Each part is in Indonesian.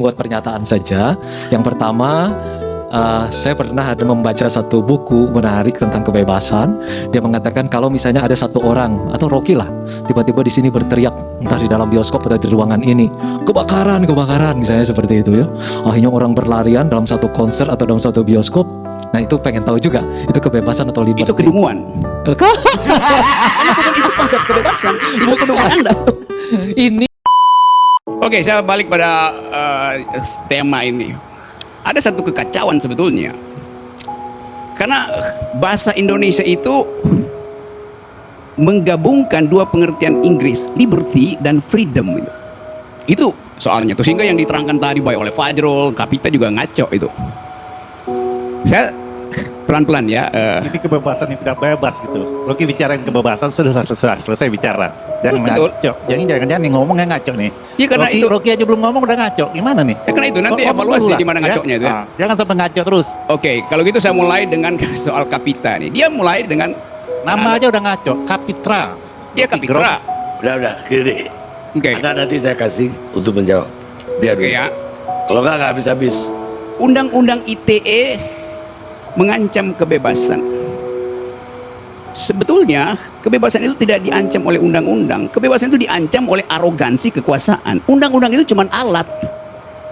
buat pernyataan saja. Yang pertama, saya pernah ada membaca satu buku menarik tentang kebebasan. Dia mengatakan kalau misalnya ada satu orang atau Rocky lah, tiba-tiba di sini berteriak, entah di dalam bioskop atau di ruangan ini, kebakaran, kebakaran, misalnya seperti itu ya. Akhirnya orang berlarian dalam satu konser atau dalam satu bioskop. Nah itu pengen tahu juga, itu kebebasan atau liberty? Itu kedunguan. Karena bukan itu konsep kebebasan, itu kedunguan Anda. Ini Oke, saya balik pada tema ini. Ada satu kekacauan sebetulnya. Karena bahasa Indonesia itu menggabungkan dua pengertian Inggris, liberty dan freedom. Itu soalnya tuh, sehingga yang diterangkan tadi baik oleh Fajrul, Kapita juga ngaco itu. Saya pelan-pelan ya. Ini kebebasan yang tidak bebas gitu. Rocky bicarain kebebasan sudah selesai bicara. Jangan Betul. ngaco. Jangan ngomongnya ngaco nih. Ya, karena Rocky aja belum ngomong udah ngaco. Gimana nih? Ya, karena itu nanti Ngomong evaluasi dulu lah, di mana ngaconya itu ya. Jangan sampai ngaco terus. Oke, kalau gitu saya mulai dengan soal Kapita nih. Dia mulai dengan Nama aja udah ngaco. Kapitra. dia Kapitra. Udah, gini. Oke. Anda nanti saya kasih untuk menjawab. Dia dulu. Oke ya. Kalau nggak habis-habis. Undang-undang ITE mengancam kebebasan. Sebetulnya kebebasan itu tidak diancam oleh undang-undang. Kebebasan itu diancam oleh arogansi kekuasaan. Undang-undang itu cuma alat.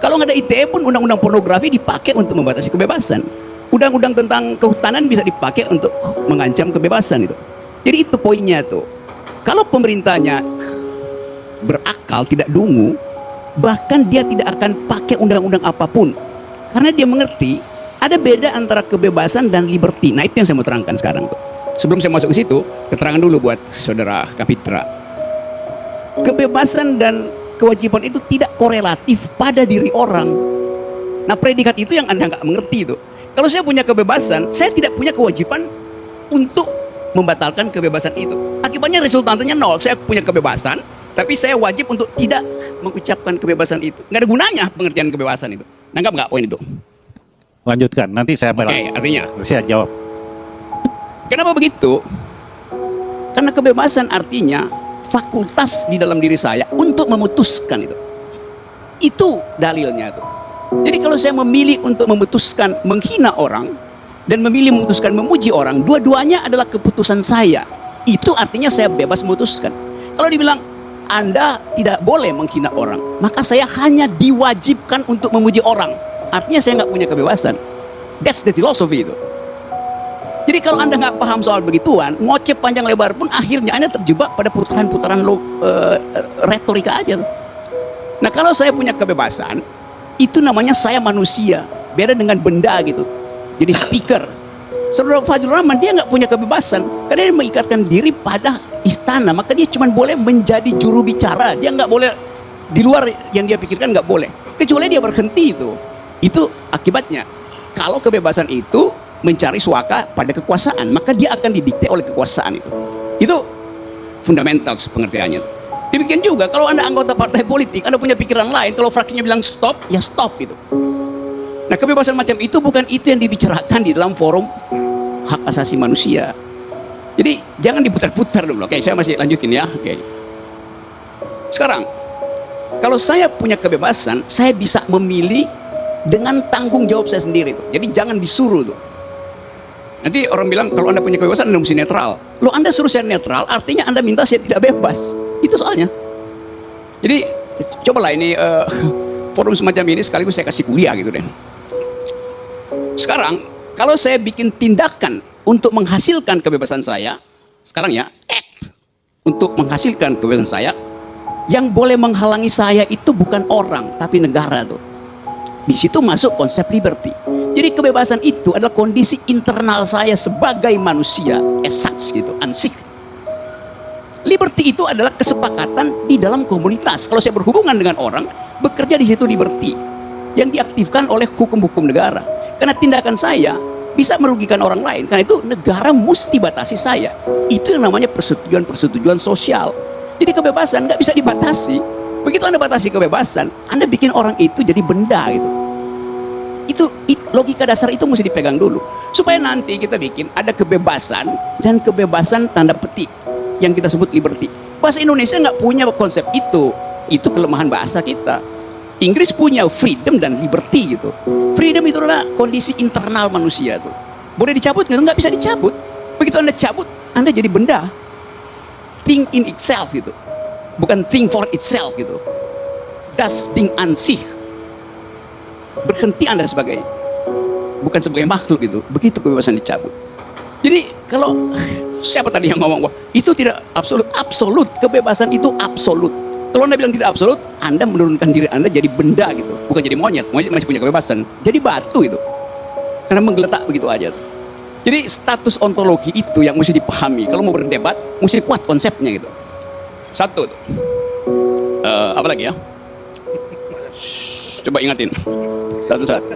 Kalau nggak ada ITE pun undang-undang pornografi dipakai untuk membatasi kebebasan. Undang-undang tentang kehutanan bisa dipakai untuk mengancam kebebasan itu. Jadi itu poinnya tuh. Kalau pemerintahnya berakal, tidak dungu, bahkan dia tidak akan pakai undang-undang apapun. Karena dia mengerti ada beda antara kebebasan dan liberty. Nah itu yang saya mau terangkan sekarang tuh. Sebelum saya masuk ke situ, keterangan dulu buat saudara Kapitra. Kebebasan dan kewajiban itu tidak korelatif pada diri orang. Nah predikat itu yang Anda nggak mengerti itu. Kalau saya punya kebebasan, saya tidak punya kewajiban untuk membatalkan kebebasan itu. Akibatnya resultantenya nol. Saya punya kebebasan, tapi saya wajib untuk tidak mengucapkan kebebasan itu. Nggak ada gunanya pengertian kebebasan itu. Nanggap nggak poin itu? Lanjutkan. Nanti saya balas. Oke, artinya Saya jawab. kenapa begitu? Karena kebebasan artinya fakultas di dalam diri saya untuk memutuskan itu. Itu dalilnya tuh. Jadi kalau saya memilih untuk memutuskan menghina orang dan memilih memutuskan memuji orang, dua-duanya adalah keputusan saya. Itu artinya saya bebas memutuskan. Kalau dibilang Anda tidak boleh menghina orang, maka saya hanya diwajibkan untuk memuji orang. Artinya saya nggak punya kebebasan. That's the philosophy itu. Jadi kalau Anda nggak paham soal begituan, ngoceh panjang lebar pun akhirnya Anda terjebak pada putaran-putaran retorika aja tuh. Nah kalau saya punya kebebasan, itu namanya saya manusia. Beda dengan benda gitu. Jadi speaker. Saudara Fajrul Rahman dia nggak punya kebebasan karena dia mengikatkan diri pada istana. Maka dia cuma boleh menjadi juru bicara. Dia nggak boleh di luar yang dia pikirkan, nggak boleh. Kecuali dia berhenti itu. Itu akibatnya. Kalau kebebasan itu mencari suaka pada kekuasaan, maka dia akan didikte oleh kekuasaan itu. Itu fundamental pengertiannya. Demikian juga kalau Anda anggota partai politik, Anda punya pikiran lain, kalau fraksinya bilang stop, ya stop gitu. Nah kebebasan macam itu bukan itu yang dibicarakan di dalam forum hak asasi manusia. Jadi jangan diputar-putar dulu. Oke, saya masih lanjutin ya. Oke. Sekarang, kalau saya punya kebebasan, saya bisa memilih dengan tanggung jawab saya sendiri tuh. Jadi jangan disuruh tuh. Nanti orang bilang kalau Anda punya kebebasan Anda mesti netral. Loh Anda suruh saya netral, artinya Anda minta saya tidak bebas. Itu soalnya. Jadi cobalah ini forum semacam ini sekaligus saya kasih kuliah gitu deh. Sekarang kalau saya bikin tindakan untuk menghasilkan kebebasan saya, sekarang ya, act untuk menghasilkan kebebasan saya, yang boleh menghalangi saya itu bukan orang tapi negara tuh. Di situ masuk konsep liberty. Jadi kebebasan itu adalah kondisi internal saya sebagai manusia, as such gitu, unsik. Liberty itu adalah kesepakatan di dalam komunitas. Kalau saya berhubungan dengan orang, bekerja di situ liberty yang diaktifkan oleh hukum-hukum negara. Karena tindakan saya bisa merugikan orang lain. Karena itu negara mesti batasi saya. Itu yang namanya persetujuan-persetujuan sosial. Jadi kebebasan nggak bisa dibatasi. Begitu Anda batasi kebebasan, Anda bikin orang itu jadi benda gitu. Itu logika dasar itu mesti dipegang dulu. Supaya nanti kita bikin ada kebebasan dan kebebasan tanda petik yang kita sebut liberty. Bahasa Indonesia nggak punya konsep itu. Itu kelemahan bahasa kita. Inggris punya freedom dan liberty gitu. Freedom itu adalah kondisi internal manusia tuh. Boleh dicabut gitu? Nggak bisa dicabut. Begitu Anda cabut, Anda jadi benda. Thing in itself gitu. Bukan thing for itself gitu. Das Ding an sich. Berhenti Anda sebagai, bukan sebagai makhluk gitu. Begitu kebebasan dicabut. Jadi kalau siapa tadi yang ngomong, wah itu tidak absolut. Absolut, kebebasan itu absolut. Kalau Anda bilang tidak absolut, Anda menurunkan diri Anda jadi benda gitu, bukan jadi monyet. Monyet masih punya kebebasan. Jadi batu itu, karena menggeletak begitu aja tuh. Jadi status ontologi itu yang mesti dipahami. Kalau mau berdebat, mesti kuat konsepnya gitu. Satu tuh. Apa lagi ya? Coba ingatin. Satu-satu.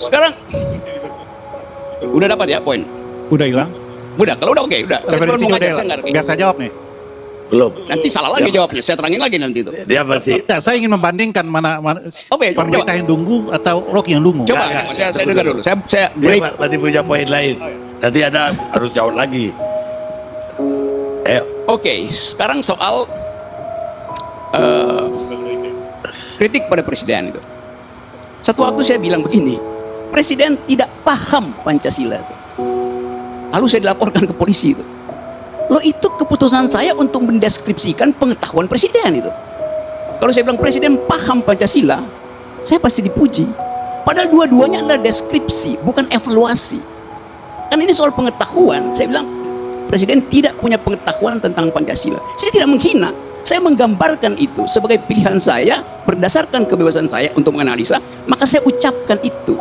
Sekarang udah dapat ya poin? Udah hilang? Udah, kalau udah oke, udah. Sampai di cuma sini mau udah ngajak, hilang. saya nggak ngerti. Biar saya jawab nih. Belum. Nanti salah lagi jawabnya, saya terangin lagi nanti itu. Dia masih. Nah, saya ingin membandingkan mana Oke, coba. pemerintah yang dungu atau Rocky yang dungu. Coba, Nggak, saya dengar dulu. Saya Dia break. masih punya poin lain. Nanti Anda harus jawab lagi. Oke, sekarang soal kritik pada presiden itu. Satu waktu saya bilang begini, presiden tidak paham Pancasila itu. Lalu saya dilaporkan ke polisi itu. Loh, itu keputusan saya untuk mendeskripsikan pengetahuan presiden itu. Kalau saya bilang presiden paham Pancasila, saya pasti dipuji. Padahal dua-duanya adalah deskripsi, bukan evaluasi. Kan ini soal pengetahuan. Saya bilang presiden tidak punya pengetahuan tentang Pancasila. Saya tidak menghina. Saya menggambarkan itu sebagai pilihan saya berdasarkan kebebasan saya untuk menganalisa, maka saya ucapkan itu.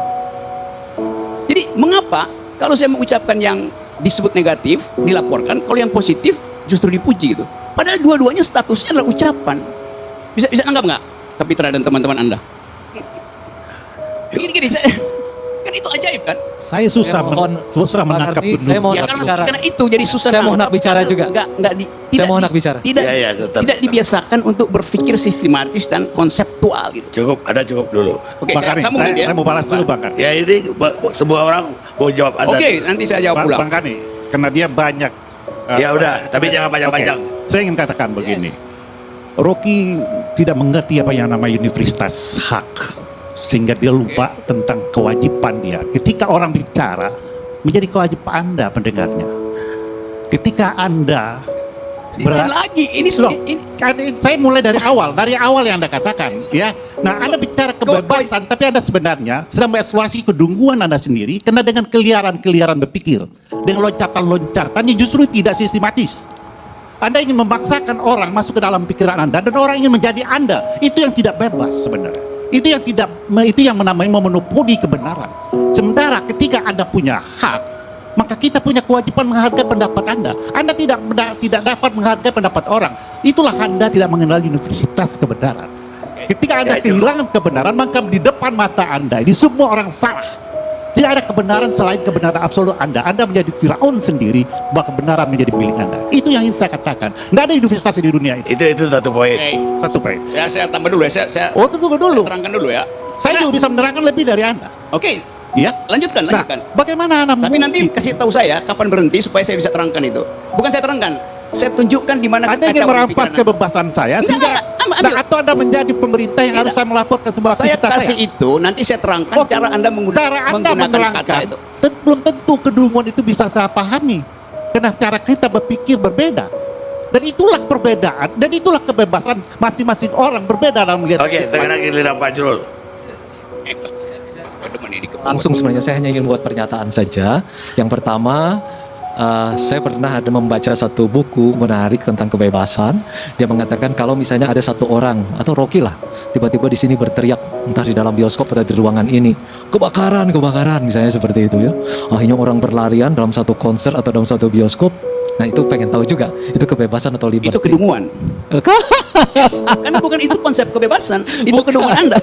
Jadi mengapa kalau saya mengucapkan yang disebut negatif dilaporkan, kalau yang positif justru dipuji gitu? Padahal dua-duanya statusnya adalah ucapan. Bisa anggap nggak, Kapitra dan teman-teman Anda? Gini, kan itu ajaib kan? Saya susah, susah Pak menangkap Karni, dungu. saya mau Ya nak kalau bicara. karena itu jadi susah. Saya mau nak nangkap. bicara juga. Saya mau nak bicara. Tidak, Ya, tetap. tidak dibiasakan untuk berpikir sistematis dan konseptual gitu. Cukup, Anda cukup dulu. Oke, Bang Karni, sambung nanti ya. saya mau balas dulu Bang Karni. Ya ini semua orang mau jawab Anda. Oke, nanti saya jawab Bang, ulang. Bang Karni, karena dia banyak. Ya udah, tapi jangan panjang-panjang. Oke, saya ingin katakan begini. Rocky tidak mengerti apa yang namanya universitas hak. Sehingga dia lupa tentang kewajiban dia. Ketika orang bicara, menjadi kewajiban Anda mendengarnya. Ketika Anda Dan lagi ini Loh, kan saya mulai dari awal yang Anda katakan, ya. Nah, Anda bicara kebebasan, tapi Anda sebenarnya sedang mengeksplorasi kedunguan Anda sendiri, karena dengan keliaran berpikir, dengan loncatan-loncatan yang justru tidak sistematis. Anda ingin memaksakan orang masuk ke dalam pikiran Anda, dan orang ingin menjadi Anda. Itu yang tidak bebas sebenarnya. Itu yang menamai memonopoli kebenaran. Sementara ketika Anda punya hak, maka kita punya kewajiban menghargai pendapat Anda. Anda tidak dapat menghargai pendapat orang. Itulah Anda tidak mengenal universitas kebenaran. Ketika Anda kehilangan kebenaran, maka di depan mata Anda ini semua orang salah. Tidak ada kebenaran selain kebenaran absolut Anda. Anda menjadi Firaun sendiri, bahwa kebenaran menjadi milik Anda. Itu yang ingin saya katakan. Tidak ada universitas di dunia itu. Itu satu poin. Oke, Satu poin. saya tambah dulu ya. Saya Oh, tunggu dulu. terangkan dulu ya. Saya juga bisa menerangkan lebih dari Anda. Oke, Ya. lanjutkan. Nah, bagaimana Anda Tapi nanti mengungkit? kasih tahu saya kapan berhenti supaya saya bisa terangkan itu. Bukan saya terangkan, saya tunjukkan di mana Anda ingin kekacauan merampas pikiran Anda. kebebasan saya Enggak, sehingga enggak, ambil. nah, atau Anda menjadi pemerintah yang harus Tidak. saya melaporkan semua Saya aktivitas kasih saya. itu, nanti saya terangkan Oh, cara Anda Cara menggunakan Anda kata menerangkan itu. belum tentu kedunguan itu bisa saya pahami. Karena cara kita berpikir berbeda. Dan itulah perbedaan, dan itulah kebebasan masing-masing orang berbeda dalam melihat. Oke, sekarang giliran Pak Jurul. Langsung sebenarnya saya hanya ingin buat pernyataan saja. Yang pertama, saya pernah ada membaca satu buku menarik tentang kebebasan. Dia mengatakan kalau misalnya ada satu orang atau Rocky lah, tiba-tiba di sini berteriak, entah di dalam bioskop atau di ruangan ini, kebakaran, misalnya seperti itu ya. Akhirnya orang berlarian dalam satu konser atau dalam satu bioskop. Nah, itu pengen tahu juga, itu kebebasan atau liberty? Itu kedunguan. Karena bukan itu konsep kebebasan, itu Bukan. kedunguan Anda.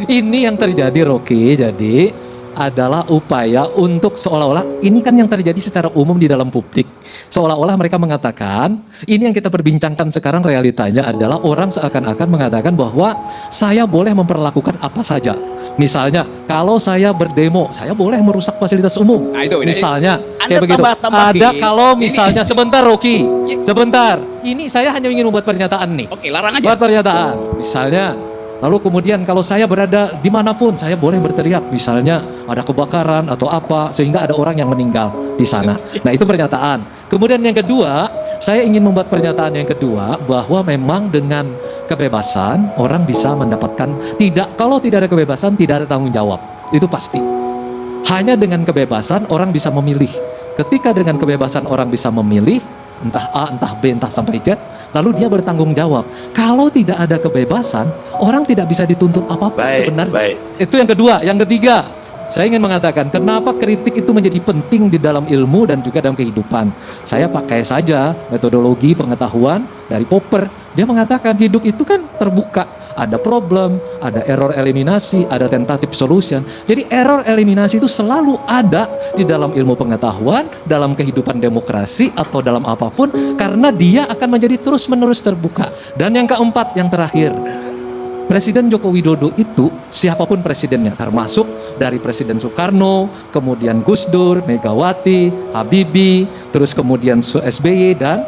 Ini yang terjadi, Rocky. Jadi adalah upaya untuk seolah-olah ini kan yang terjadi secara umum di dalam publik. Seolah-olah mereka mengatakan, ini yang kita perbincangkan sekarang realitanya adalah orang seakan-akan mengatakan bahwa saya boleh memperlakukan apa saja. Misalnya, kalau saya berdemo, saya boleh merusak fasilitas umum. Nah, itu, ini. Misalnya, Anda kayak begitu. tambah-tambahin. Ada kalau Ini. misalnya, sebentar Rocky, sebentar. Ini saya hanya ingin membuat pernyataan nih. Oke, larang aja. Buat pernyataan, misalnya Lalu kemudian kalau saya berada dimanapun, saya boleh berteriak. Misalnya ada kebakaran atau apa, sehingga ada orang yang meninggal di sana. Nah itu pernyataan. Kemudian yang kedua, saya ingin membuat pernyataan yang kedua, bahwa memang dengan kebebasan, orang bisa mendapatkan, kalau tidak ada kebebasan, tidak ada tanggung jawab. Itu pasti. Hanya dengan kebebasan, orang bisa memilih. Ketika dengan kebebasan orang bisa memilih, entah A, entah B, entah sampai Z, lalu dia bertanggung jawab. Kalau tidak ada kebebasan, orang tidak bisa dituntut apapun sebenarnya. Baik. Itu yang kedua. Yang ketiga, saya ingin mengatakan kenapa kritik itu menjadi penting di dalam ilmu dan juga dalam kehidupan. Saya pakai saja metodologi pengetahuan dari Popper. Dia mengatakan hidup itu kan terbuka. Ada problem, ada error eliminasi, ada tentative solution. Jadi error eliminasi itu selalu ada di dalam ilmu pengetahuan, dalam kehidupan demokrasi atau dalam apapun, karena dia akan menjadi terus-menerus terbuka. Dan yang keempat, yang terakhir, Presiden Joko Widodo itu siapapun presidennya, termasuk dari Presiden Soekarno, kemudian Gus Dur, Megawati, Habibie, terus kemudian SBY dan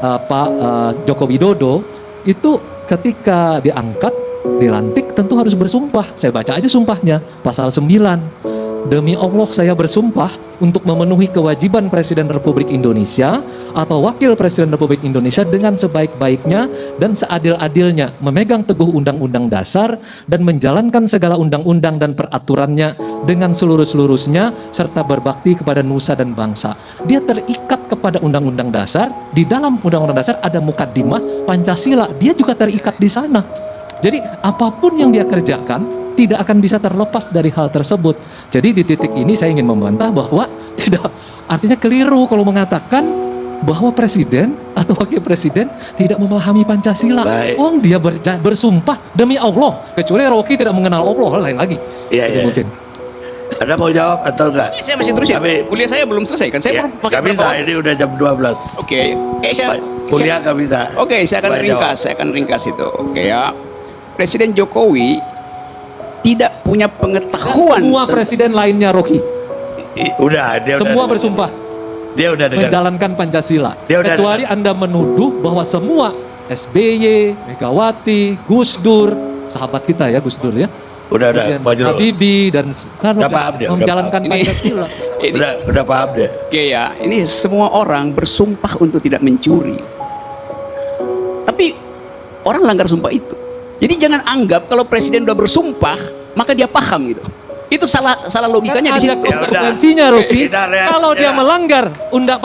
Pak Joko Widodo, itu ketika diangkat, dilantik tentu harus bersumpah. Saya baca aja sumpahnya, pasal 9. Demi Allah saya bersumpah untuk memenuhi kewajiban Presiden Republik Indonesia atau Wakil Presiden Republik Indonesia dengan sebaik-baiknya dan seadil-adilnya, memegang teguh Undang-Undang Dasar dan menjalankan segala undang-undang dan peraturannya dengan seluruh-seluruhnya serta berbakti kepada nusa dan bangsa. Dia terikat kepada Undang-Undang Dasar. Di dalam Undang-Undang Dasar ada mukaddimah Pancasila. Dia juga terikat di sana. Jadi apapun yang dia kerjakan tidak akan bisa terlepas dari hal tersebut. Jadi di titik ini saya ingin membantah bahwa tidak, artinya keliru kalau mengatakan bahwa presiden atau wakil presiden tidak memahami Pancasila. Baik. Dia bersumpah demi Allah, kecuali Rocky tidak mengenal Allah, lain lagi. Iya, Itu iya. mungkin. Anda mau jawab atau enggak? Saya masih terusin. Tapi- Kuliah saya belum selesai kan? Saya Ya, baru pakai nggak bisa, berapa waktu? ini udah jam 12. Oke. Kuliah nggak bisa. Oke, saya akan Coba ringkas. jawab. Saya akan ringkas itu. Oke ya. Presiden Jokowi tidak punya pengetahuan. Semua presiden lainnya Rocky, Udah, dia semua udah bersumpah Dia udah dengar. menjalankan Pancasila. Dia udah Kecuali Anda menuduh bahwa semua SBY, Megawati, Gus Dur, sahabat kita ya Gus Dur ya, Udah, kemudian Pak Jero. Habibie dan Soekarno Udah paham dia, udah menjalankan paham. Pancasila. Ini, Udah paham deh. oke ya, ini semua orang bersumpah untuk tidak mencuri. Tapi orang langgar sumpah itu. Jadi jangan anggap kalau presiden udah bersumpah maka dia paham gitu. Itu salah logikanya Kan di ada situ. Ya udah. konsekuensinya Rocky. Kita lihat, Kalau dia ya. melanggar undang